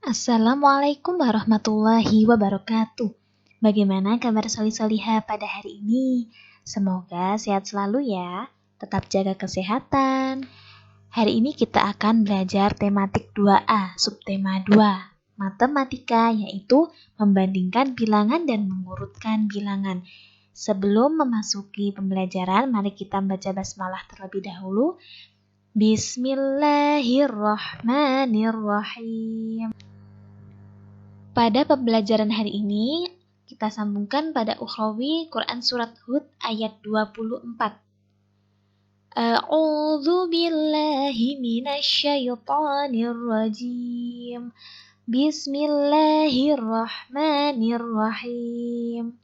Assalamualaikum warahmatullahi wabarakatuh. Bagaimana kabar solih-solihah pada hari ini? Semoga sehat selalu ya. Tetap jaga kesehatan. Hari ini kita akan belajar tematik 2A, subtema 2, matematika, yaitu membandingkan bilangan dan mengurutkan bilangan. Sebelum memasuki pembelajaran, mari kita baca basmalah terlebih dahulu. Bismillahirrahmanirrahim. Pada pembelajaran hari ini, kita sambungkan pada Ukhrawi Quran Surat Hud ayat 24. A'udzu billahi minasyaitonir rajim. Bismillahirrahmanirrahim.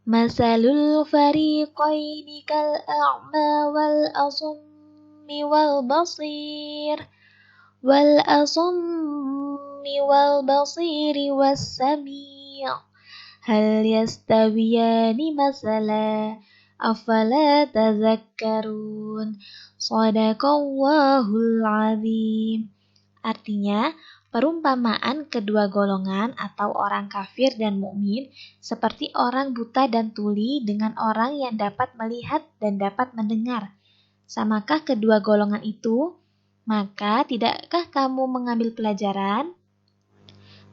Masalul fariqaini kal a'ma wal asummi wal basir wal basiri was sami' hal yastawiyani masala afala tazakkarun. Shadaqallahul azim. Artinya, perumpamaan kedua golongan atau orang kafir dan mukmin seperti orang buta dan tuli dengan orang yang dapat melihat dan dapat mendengar. Samakah kedua golongan itu? Maka tidakkah kamu mengambil pelajaran?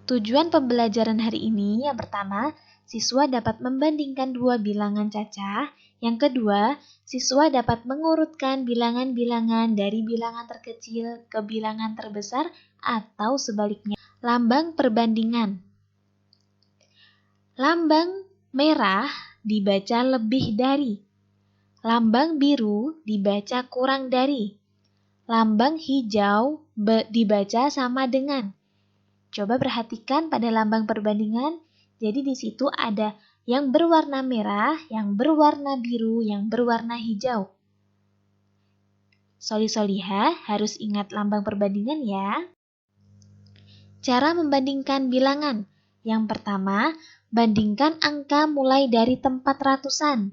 Tujuan pembelajaran hari ini yang pertama, siswa dapat membandingkan dua bilangan cacah. Yang kedua, siswa dapat mengurutkan bilangan-bilangan dari bilangan terkecil ke bilangan terbesar atau sebaliknya. Lambang perbandingan. Lambang merah dibaca lebih dari. Lambang biru dibaca kurang dari. Lambang hijau dibaca sama dengan. Coba perhatikan pada lambang perbandingan. Jadi di situ ada yang berwarna merah, yang berwarna biru, yang berwarna hijau. Solih-solihah harus ingat lambang perbandingan ya. Cara membandingkan bilangan. Yang pertama, bandingkan angka mulai dari tempat ratusan.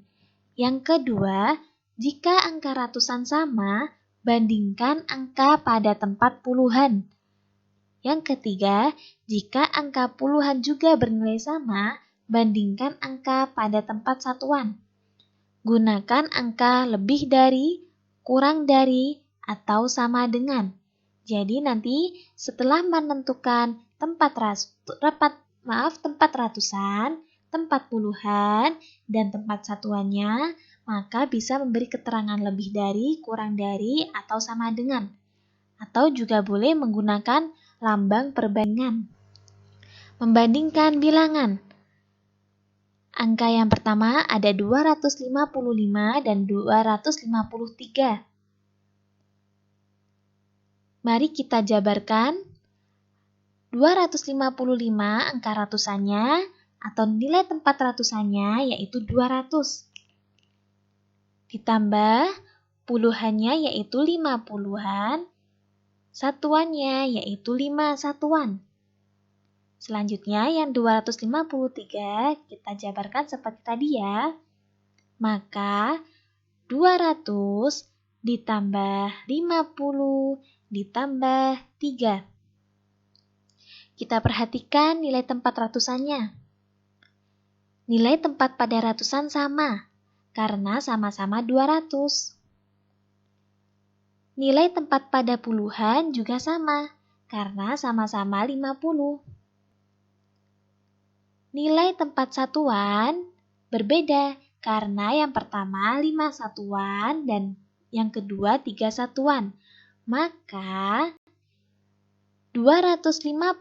Yang kedua, jika angka ratusan sama, bandingkan angka pada tempat puluhan. Yang ketiga, jika angka puluhan juga bernilai sama, bandingkan angka pada tempat satuan. Gunakan angka lebih dari, kurang dari, atau sama dengan. Jadi nanti setelah menentukan tempat ratusan, tempat puluhan, dan tempat satuannya, maka bisa memberi keterangan lebih dari, kurang dari, atau sama dengan. Atau juga boleh menggunakan lambang perbandingan. Membandingkan bilangan. Angka yang pertama ada 255 dan 253. Mari kita jabarkan. 255 angka ratusannya atau nilai tempat ratusannya yaitu 200. Ditambah puluhannya yaitu 5 puluhan. Satuannya yaitu 5 satuan. Selanjutnya yang 253 kita jabarkan seperti tadi ya. Maka 200 ditambah 50 ditambah 3. Kita perhatikan nilai tempat ratusannya. Nilai tempat pada ratusan sama karena sama-sama 200. Nilai tempat pada puluhan juga sama, karena sama-sama 50. Nilai tempat satuan berbeda, karena yang pertama 5 satuan dan yang kedua 3 satuan. Maka 255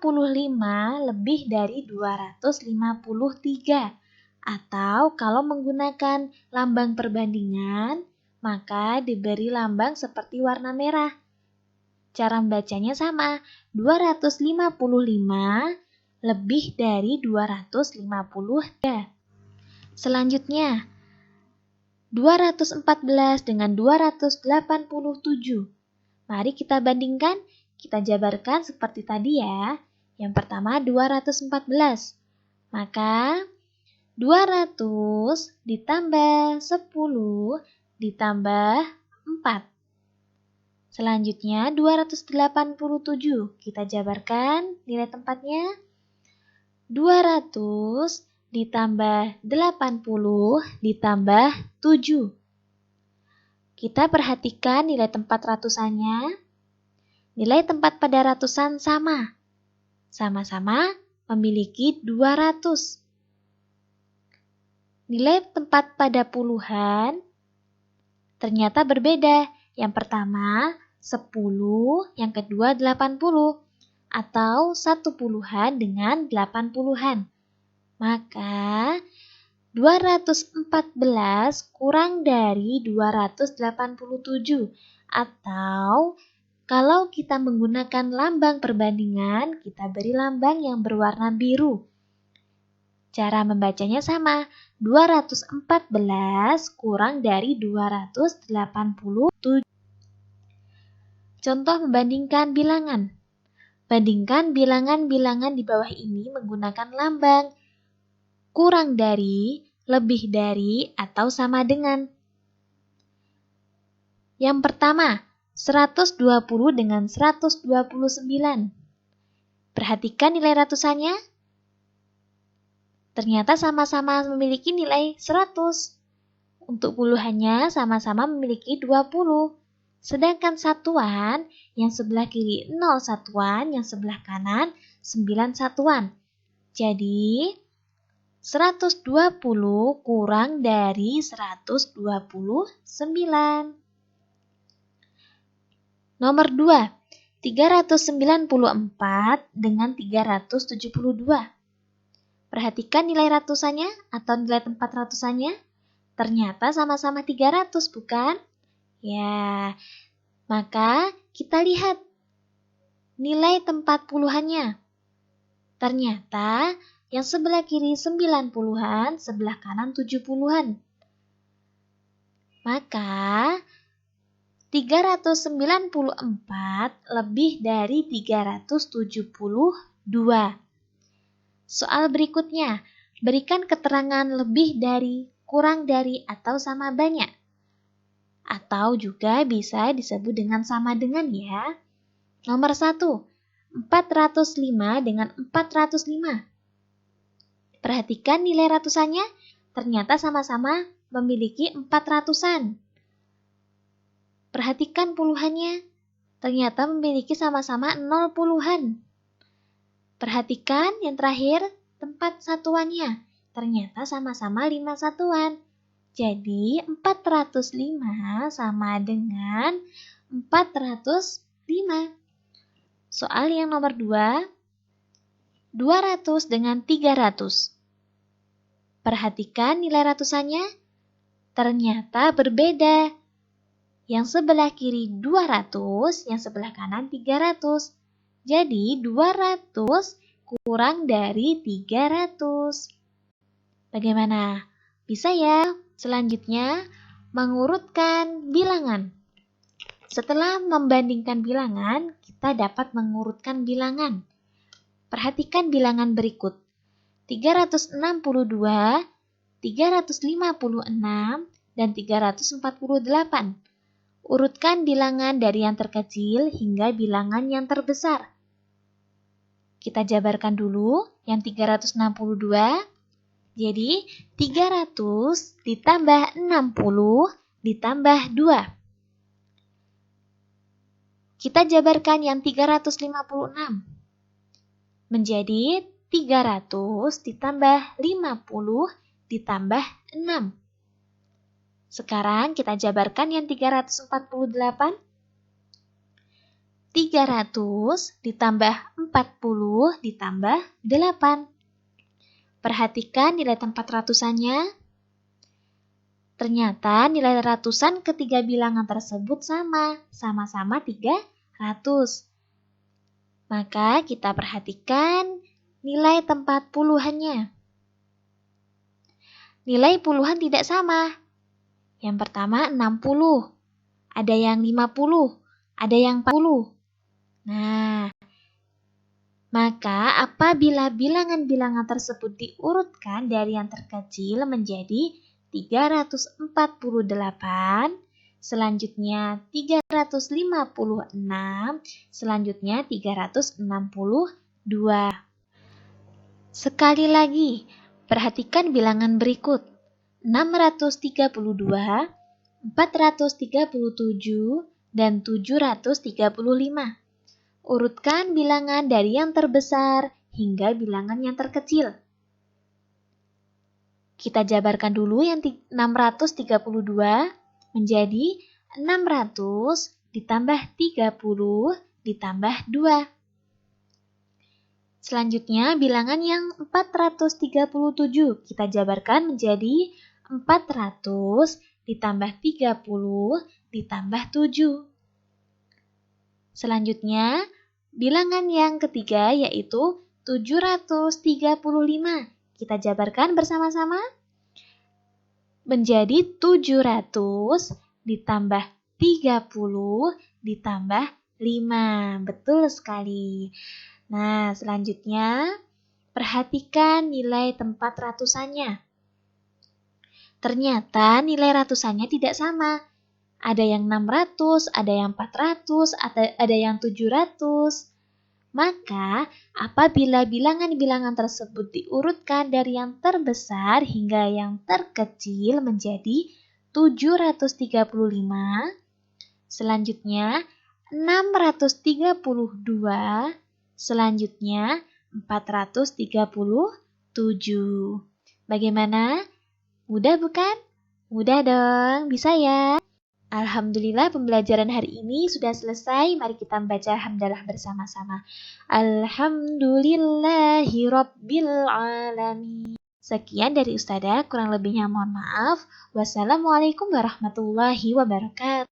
lebih dari 253. Atau kalau menggunakan lambang perbandingan, maka diberi lambang seperti warna merah. Cara membacanya sama, 255 lebih dari 253. Selanjutnya, 214 dengan 287. Mari kita bandingkan, kita jabarkan seperti tadi ya. Yang pertama 214. Maka 200 ditambah 10 ditambah 4. Selanjutnya 287. Kita jabarkan nilai tempatnya. 200 ditambah 80 ditambah 7. Kita perhatikan nilai tempat ratusannya. Nilai tempat pada ratusan sama. Sama-sama memiliki 200. Nilai tempat pada puluhan ternyata berbeda. Yang pertama 10, yang kedua 80. Atau 1 puluhan dengan 8 puluhan. Maka 214 kurang dari 287. Atau kalau kita menggunakan lambang perbandingan, kita beri lambang yang berwarna biru. Cara membacanya sama, 214 kurang dari 287. Contoh membandingkan bilangan. Bandingkan bilangan-bilangan di bawah ini menggunakan lambang kurang dari, lebih dari, atau sama dengan. Yang pertama, 120 dengan 129. Perhatikan nilai ratusannya. Ternyata sama-sama memiliki nilai 100. Untuk puluhannya sama-sama memiliki 20. Sedangkan satuan, yang sebelah kiri 0 satuan, yang sebelah kanan 9 satuan. Jadi, 120 kurang dari 129. Nomor 2, 394 dengan 372. Perhatikan nilai ratusannya atau nilai tempat ratusannya. Ternyata sama-sama 300, bukan? Ya, maka kita lihat nilai tempat puluhannya. Ternyata yang sebelah kiri 9 puluhan, sebelah kanan 7 puluhan. Maka 394 lebih dari 372. Soal berikutnya, berikan keterangan lebih dari, kurang dari, atau sama banyak. Atau juga bisa disebut dengan sama dengan ya. Nomor 1, 405 dengan 405. Perhatikan nilai ratusannya, ternyata sama-sama memiliki 400-an. Perhatikan puluhannya, ternyata memiliki sama-sama 0 puluhan. Perhatikan yang terakhir, tempat satuannya, ternyata sama-sama 5 satuan. Jadi 405 sama dengan 405. Soal yang nomor 2, 200 dengan 300. Perhatikan nilai ratusannya, ternyata berbeda. Yang sebelah kiri 200, yang sebelah kanan 300. Jadi 200 kurang dari 300. Bagaimana? Bisa ya? Selanjutnya, mengurutkan bilangan. Setelah membandingkan bilangan, kita dapat mengurutkan bilangan. Perhatikan bilangan berikut. 362, 356, dan 348. Urutkan bilangan dari yang terkecil hingga bilangan yang terbesar. Kita jabarkan dulu yang 362. Jadi 300 ditambah 60 ditambah 2. Kita jabarkan yang 356. Menjadi 300 ditambah 50 ditambah 6. Sekarang kita jabarkan yang 348. 300 ditambah 40 ditambah 8. Perhatikan nilai tempat ratusannya. Ternyata nilai ratusan ketiga bilangan tersebut sama-sama 300. Maka kita perhatikan nilai tempat puluhannya. Nilai puluhan tidak sama. Yang pertama 60, ada yang 50, ada yang 40. Nah, maka apabila bilangan-bilangan tersebut diurutkan dari yang terkecil menjadi 348, selanjutnya 356, selanjutnya 362. Sekali lagi, perhatikan bilangan berikut. 632, 437, dan 735. Urutkan bilangan dari yang terbesar hingga bilangan yang terkecil. Kita jabarkan dulu yang 632 menjadi 600 ditambah 30 ditambah 2. Selanjutnya bilangan yang 437 kita jabarkan menjadi 400 ditambah 30 ditambah 7. Selanjutnya bilangan yang ketiga yaitu 735. Kita jabarkan bersama-sama menjadi 700 ditambah 30 ditambah 5. Betul sekali. Nah, selanjutnya perhatikan nilai tempat ratusannya. Ternyata nilai ratusannya tidak sama. Ada yang 600, ada yang 400, ada yang 700. Maka, apabila bilangan-bilangan tersebut diurutkan dari yang terbesar hingga yang terkecil menjadi 735, selanjutnya 632, selanjutnya 437. Bagaimana? Mudah bukan? Mudah dong, bisa ya? Alhamdulillah pembelajaran hari ini sudah selesai. Mari kita membaca hamdalah bersama-sama. Alhamdulillahirabbil alamin. Sekian dari Ustazah, kurang lebihnya mohon maaf. Wassalamualaikum warahmatullahi wabarakatuh.